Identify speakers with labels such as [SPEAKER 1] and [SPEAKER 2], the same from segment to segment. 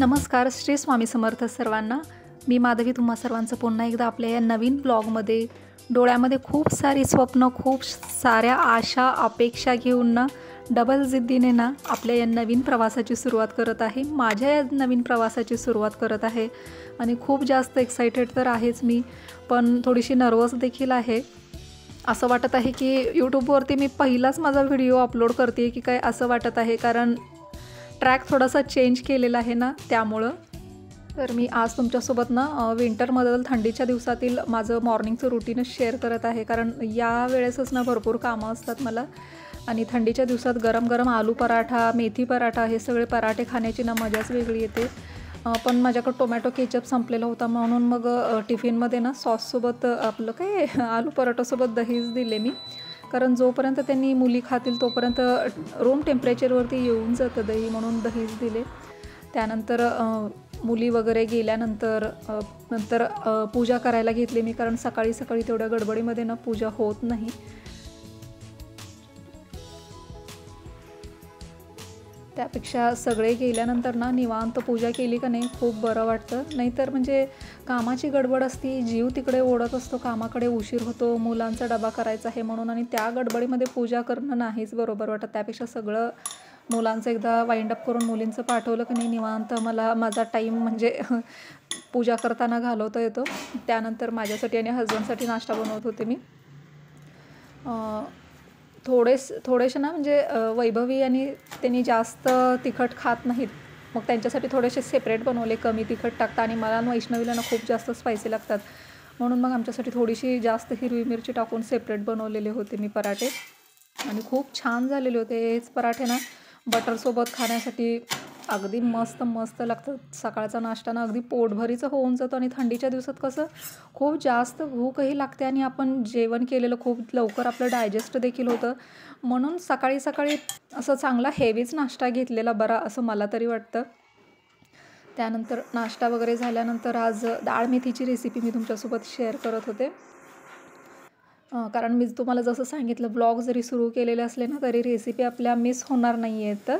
[SPEAKER 1] नमस्कार, श्री स्वामी समर्थ सर्वांना. मी माधवी तुम्हा सर्वांचं पुन्हा एकदा आपल्या या नवीन ब्लॉगमध्ये डोळ्यामध्ये खूप सारी स्वप्न, खूप साऱ्या आशा, अपेक्षा घेऊन ना डबल जिद्दीने ना आपल्या या नवीन प्रवासाची सुरुवात करत आहे. माझ्या या नवीन प्रवासाची सुरुवात करत आहे आणि खूप जास्त एक्सायटेड तर आहेच मी, पण थोडीशी नर्वस देखील आहे. असं वाटत आहे की यूट्यूबवरती मी पहिलाच माझा व्हिडिओ अपलोड करते की काय असं वाटत आहे, कारण ट्रॅक थोडासा चेंज केलेला आहे ना त्यामुळं. तर मी आज तुमच्यासोबत ना विंटरमधील थंडीच्या दिवसातील माझं मॉर्निंगचं रुटीनच शेअर करत आहे, कारण या वेळेसच ना भरपूर कामं असतात मला आणि थंडीच्या दिवसात गरम गरम आलू पराठा, मेथी पराठा हे सगळे पराठे खाण्याची ना मजाच वेगळी येते. पण माझ्याकडं टोमॅटो केचप संपलेला होता, म्हणून मग टिफिनमध्ये ना सॉससोबत आपलं काय आलू पराठासोबत दहीच दिले मी, कारण जोपर्यंत त्यांनी मुली खातील तोपर्यंत रूम टेम्परेचरवरती येऊन जातं दही, म्हणून दहीच दिले. त्यानंतर मुली वगैरे गेल्यानंतर पूजा करायला घेतली मी, कारण सकाळी सकाळी तेवढ्या गडबडीमध्ये ना पूजा होत नाही. त्यापेक्षा सगळे गेल्यानंतर ना निवांत पूजा केली का नाही खूप बरं वाटतं. नाहीतर म्हणजे कामाची गडबड असती, जीव तिकडे ओढत असतो, कामाकडे उशीर होतो, मुलांचा डबा करायचा आहे म्हणून, आणि त्या गडबडीमध्ये पूजा करणं नाहीच बरोबर वाटत. त्यापेक्षा सगळं मुलांचं एकदा वाइंड अप करून मुलींचं पाठवलं की नाही निवांत मला माझा टाईम म्हणजे पूजा करताना घालवता येतो. त्यानंतर माझ्यासाठी आणि हजबंडसाठी नाश्ता बनवत होते मी. थोडेसे ना म्हणजे वैभवी आणि त्यांनी जास्त तिखट खात नाहीत, मग त्यांच्यासाठी थोडेसे सेपरेट बनवले, कमी तिखट टाकता, आणि मला आणि वैष्णवीला ना खूप जास्त स्पायसी लागतात, म्हणून मग आमच्यासाठी थोडीशी जास्त हिरवी मिरची टाकून सेपरेट बनवलेले होते मी पराठे, आणि खूप छान झालेले होते. हेच पराठे ना बटरसोबत खाण्यासाठी अगदी मस्त मस्त लागतं. सकाळचा नाश्ता ना अगदी पोटभरीचं होऊन जातो, आणि थंडीच्या दिवसात कसं खूप जास्त भूकही लागते आणि आपण जेवण केलेलं खूप लवकर आपलं डायजेस्ट देखील होतं, म्हणून सकाळी सकाळी असं चांगला हेवीच नाश्ता घेतलेला बरा असं मला तरी वाटतं. त्यानंतर नाश्ता वगैरे झाल्यानंतर आज डाळ मेथीची रेसिपी मी तुमच्यासोबत शेअर करत होते, कारण मी तुम्हाला जसं सांगितलं ब्लॉग जरी सुरू केलेले असले ना तरी रेसिपी आपल्या मिस होणार नाही आहेत, तर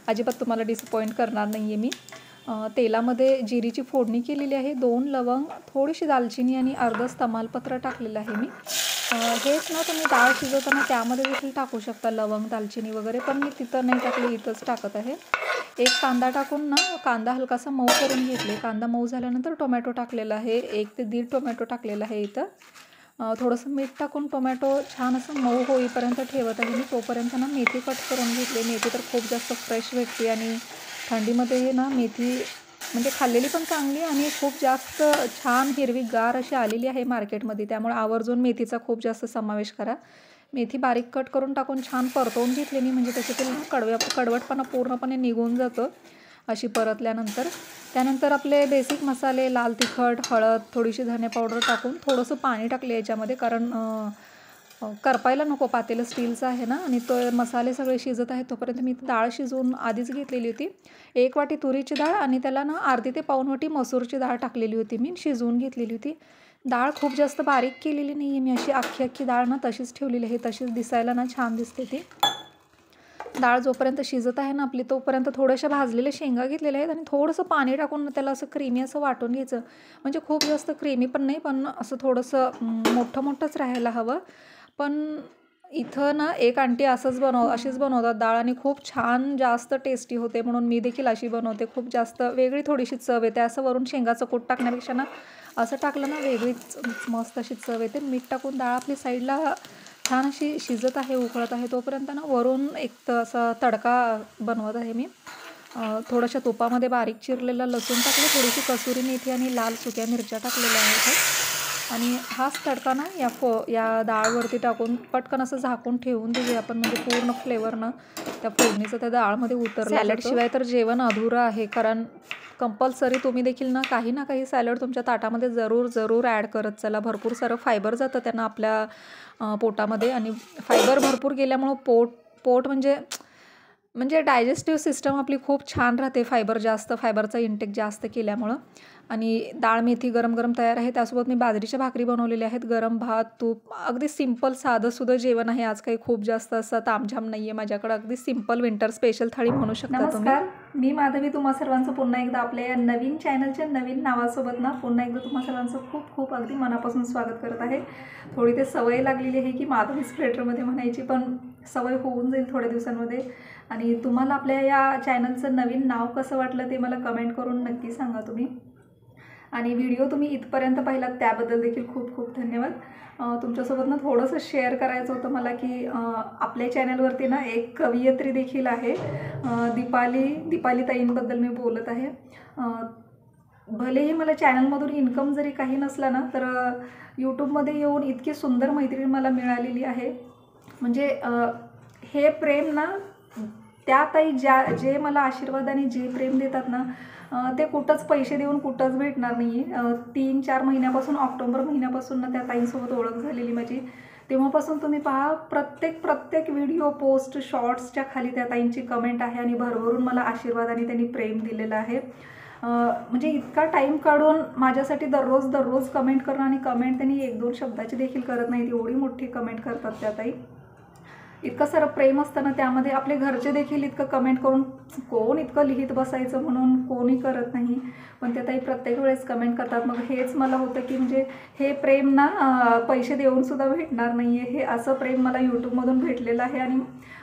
[SPEAKER 1] अजिबात तुम्हाला डिसअपॉइंट करणार नाही आहे मी. तेलामध्ये जिरीची फोडणी केलेली आहे, 2 लवंग, थोडीशी दालचिनी आणि अर्धच तमालपत्र टाकलेलं आहे मी. हेच ना तुम्ही डाळ शिजवताना त्यामध्ये देखील टाकू शकता लवंग, दालचिनी वगैरे, पण मी तिथं नाही टाकली, इथंच टाकत आहे. एक कांदा टाकून ना कांदा हलकासा मऊ करून घेतले. कांदा मऊ झाल्यानंतर टोमॅटो टाकलेला आहे, 1 ते 1.5 टोमॅटो टाकलेला आहे इथं. थोडंसं मीठ टाकून टोमॅटो छान असं मऊ होईपर्यंत ठेवत आहे मी. तोपर्यंत ना मेथी कट करून घेतली. मेथी तर खूप जास्त फ्रेश भेटते, आणि थंडीमध्ये ना मेथी म्हणजे खाल्लेली पण चांगली, आणि खूप जास्त छान हिरवीगार अशी आलेली आहे मार्केटमध्ये, त्यामुळे आवर्जून मेथीचा खूप जास्त समावेश करा. मेथी बारीक कट करून टाकून छान परतवून घेतली मी, म्हणजे त्याच्यातील कडवटपणा पूर्णपणे निघून जातं अशी परतल्यानंतर. त्यानंतर आपले बेसिक मसाले, लाल तिखट, हळद, थोडीशी धने पावडर टाकून थोडंसं पाणी टाकले याच्यामध्ये, कारण करपायला नको, पातेलं स्टीलचं आहे ना, आणि तो मसाले सगळे शिजत आहेत तोपर्यंत मी डाळ शिजवून आधीच घेतलेली होती. 1 वाटी तुरीची डाळ आणि त्याला ना अर्धी ते पाऊण वाटी मसूरची डाळ टाकलेली होती मी, शिजवून घेतलेली होती. डाळ खूप जास्त बारीक केलेली नाही आहे मी, अशी अख्खी डाळ ना तशीच ठेवलेली आहे, तशीच दिसायला ना छान दिसते ती. डाळ जोपर्यंत शिजत आहे ना आपली, तोपर्यंत थोड्याशा भाजलेल्या शेंगा घेतलेल्या आहेत, आणि थोडंसं पाणी टाकून त्याला असं क्रीमी असं वाटून घ्यायचं, म्हणजे खूप जास्त क्रीमी पण नाही, पण असं थोडंसं मोठंच राहायला हवं. पण इथं ना एक आंटी अशीच बनवतात डाळ, आणि खूप छान जास्त टेस्टी होते, म्हणून मी देखील अशी बनवते. खूप जास्त वेगळी थोडीशी चव येते, असं वरून शेंगाचं कूट टाकण्यापेक्षा ना असं टाकलं ना वेगळीच मस्त अशी चव येते. मीठ टाकून डाळ आपली साईडला छान अशी शिजत आहे, उकळत आहे, तोपर्यंत ना वरून एक असा तडका बनवत आहे मी. थोड्याशा तुपामध्ये बारीक चिरलेला लसूण टाकले, थोडीशी कसुरी मेथी आणि लाल सुक्या मिरच्या टाकलेल्या आहेत, आणि हाच तडका ना या डाळवरती टाकून पटकन असं झाकून ठेवून देऊया आपण, म्हणजे पूर्ण फ्लेवर ना त्या फोडणीचं त्या डाळमध्ये उतरलं. सॅलडशिवाय तर जेवण अधुरं आहे, कारण कंपल्सरी तुम्ही देखील ना काही सॅलड तुमच्या ताटामध्ये जरूर ॲड करत चला. भरपूर सारं फायबर जातं त्यांना आपल्या पोटामध्ये, आणि फायबर भरपूर गेल्यामुळं पोट म्हणजे डायजेस्टिव्ह सिस्टम आपली खूप छान राहते, फायबरचा इंटेक जास्त केल्यामुळं. आणि डाळ मेथी गरम तयार आहे, त्यासोबत मी बाजरीच्या भाकरी बनवलेल्या आहेत, गरम भात, तूप, अगदी सिंपल साधंसुधं जेवण आहे आज. काही खूप जास्त असं तामझाम नाही आहे माझ्याकडं, अगदी सिंपल विंटर स्पेशल थाळी म्हणू शकता तुम्ही. मी माधवी तुम्हा सर्वांचं पुन्हा एकदा आपल्या या नवीन चॅनलच्या नवीन नावासोबत ना पुन्हा एकदा तुम्हा सर्वांचं खूप खूप अगदी मनापासून स्वागत करत आहे. थोडी ते सवय लागलेली आहे की माधवी स्प्लेटरमध्ये म्हणायची, पण सवय होऊन जाईल थोड्या दिवसांमध्ये. आणि तुम्हाला आपल्या या चॅनलचं नवीन नाव कसं वाटलं ते मला कमेंट करून नक्की सांगा तुम्ही. आणि व्हिडिओ तुम्ही इथपर्यंत पाहिलात त्याबद्दल देखील खूप खूप धन्यवाद. तुमच्यासोबत ना थोडंसं शेअर करायचं होतं मला की आपल्या चॅनलवरती ना एक कवयित्री देखील आहे, दीपाली ताईंबद्दल मी बोलत आहे. भलेही मला चॅनलमधून इन्कम जरी काही नसला ना, तर यूट्यूबमध्ये येऊन इतकी सुंदर मैत्रीण मला मिळालेली आहे. म्हणजे हे प्रेम ना त्या ताई जे मला आशीर्वाद आणि जे प्रेम देतात ना, ते कुठंच पैसे देऊन कुठंच भेटणार नाही. 3-4 महिन्यापासून, ऑक्टोबर महिन्यापासून ना त्या ताईंसोबत ओळख झालेली माझी. तेव्हापासून तुम्ही पहा, प्रत्येक व्हिडिओ पोस्ट शॉर्ट्सच्या खाली त्या ताईंची कमेंट आहे आणि भरभरून मला आशीर्वाद आणि त्यांनी प्रेम दिलेलं आहे. म्हणजे इतका टाईम काढून माझ्यासाठी दररोज कमेंट करणं, आणि कमेंट त्यांनी 1-2 शब्दाची देखील करत नाहीत, एवढी मोठी कमेंट करतात त्या ताई. इतकं सारं प्रेम असतं ना त्यामध्ये. आपले घरचे देखील इतकं कमेंट करून कोण इतकं लिहित बसायचं म्हणून कोणी करत नाही, पण त्या ताई प्रत्येक वेळेस कमेंट करतात. मग हेच मला होतं की म्हणजे हे प्रेम ना पैसे देऊनसुद्धा भेटणार नाही आहे, हे असं प्रेम मला यूट्यूबमधून भेटलेलं आहे आणि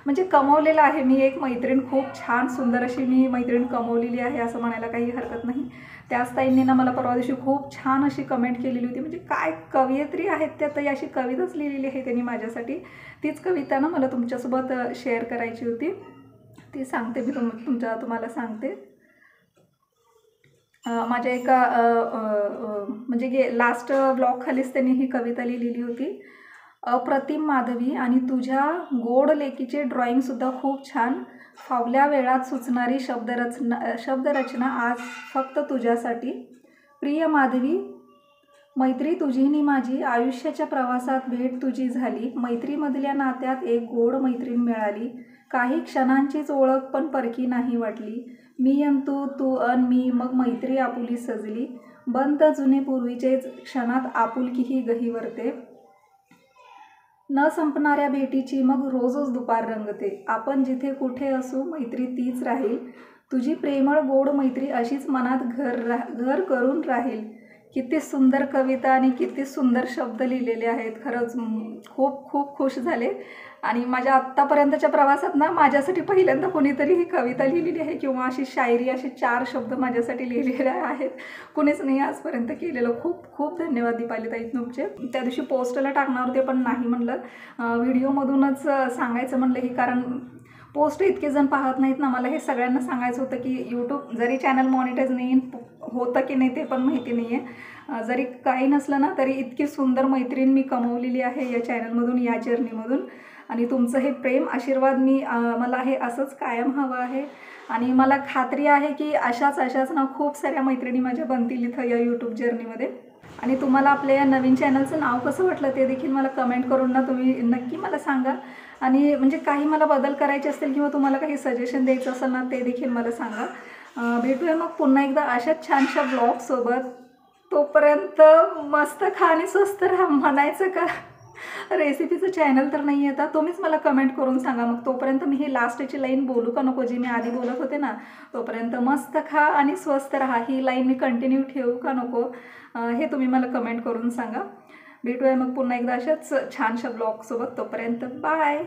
[SPEAKER 1] म्हणजे कमवलेलं आहे. मी एक मैत्रीण, खूप छान सुंदर अशी मी मैत्रीण कमवलेली आहे असं म्हणायला काही हरकत नाही. त्याच ताईंनी ना मला परवा दिवशी खूप छान अशी कमेंट केलेली होती. म्हणजे काय कवयित्री आहेत त्या ताई, अशी कविताच लिहिलेली आहे त्यांनी माझ्यासाठी. तीच कविता ना मला तुमच्यासोबत शेअर करायची होती, ती सांगते मी तुम्हाला सांगते. माझ्या एका म्हणजे लास्ट ब्लॉगखालीच त्यांनी ही कविता लिहिलेली होती. अप्रतिम माधवी, आणि तुझ्या गोड लेकीचे ड्रॉइंगसुद्धा खूप छान. फावल्या वेळात सुचणारी शब्दरचना आज फक्त तुझ्यासाठी. प्रिय माधवी, मैत्री तुझी नि माझी, आयुष्याच्या प्रवासात भेट तुझी झाली. मैत्रीमधल्या नात्यात एक गोड मैत्रीण मिळाली. काही क्षणांचीच ओळख पण परकी नाही वाटली. मी अन तू, तू अन मी, मग मैत्री आपुली सजली. बंद जुने पूर्वीचेच क्षणात आपुलकीही गहिवरते. न संपणाऱ्या भेटीची मग रोजच दुपार रंगते. आपण जिथे कुठे असू मैत्री तीच राहील. तुझी प्रेमळ गोड मैत्री अशीच मनात घर करून राहील. किती सुंदर कविता आणि किती सुंदर शब्द लिहिलेले आहेत. खरंच खूप खूप खुश झाले. आणि माझ्या आत्तापर्यंतच्या प्रवासात ना माझ्यासाठी पहिल्यांदा कोणीतरी ही कविता लिहिलेली आहे किंवा अशी शायरी, असे 4 शब्द माझ्यासाठी लिहिलेले आहेत. कुणीच नाही आजपर्यंत केलेलं. खूप खूप धन्यवाद दीपाली ताई तुमचे. त्या दिवशी पोस्टला टाकणार होते पण नाही म्हणलं, व्हिडिओमधूनच सांगायचं म्हणलं की, कारण पोस्ट इतके जण पाहत नाहीत ना. मला हे सगळ्यांना सांगायचं होतं की यूट्यूब जरी चॅनल मॉनिटाईज नाही होतं की नाही ते पण माहिती नाही आहे. जरी काही नसलं ना तरी इतकी सुंदर मैत्रीण मी कमवलेली आहे या चॅनलमधून, या जर्नीमधून. आणि तुमचं हे प्रेम, आशीर्वाद मला हे असंच कायम हवं आहे. आणि मला खात्री आहे की अशाच ना खूप साऱ्या मैत्रिणी माझ्या बनतील इथं या यूट्यूब जर्नीमध्ये. आणि तुम्हाला आपल्या या नवीन चॅनलचं नाव कसं वाटलं ते देखील मला कमेंट करून ना तुम्ही नक्की मला सांगा. आणि म्हणजे काही मला बदल करायचे असतील किंवा तुम्हाला काही सजेशन द्यायचं असेल ना ते देखील मला सांगा. भेटूया मग पुन्हा एकदा अशाच छानशा ब्लॉगसोबत. तोपर्यंत मस्त खा आणि स्वस्त राहा म्हणायचं का. रेसिपीचं चॅनल तर नाही आहे, तुम्हीच मला कमेंट करून सांगा. मग तोपर्यंत मी ही लास्टची लाईन बोलू का नको, जी मी आधी बोलत होते ना, तोपर्यंत मस्त खा आणि स्वस्त राहा, ही लाईन मी कंटिन्यू ठेवू का नको, हे तुम्ही मला कमेंट करून सांगा. भेटूया मग पुन्हा एकदा अशाच छानशा ब्लॉगसोबत. तोपर्यंत बाय.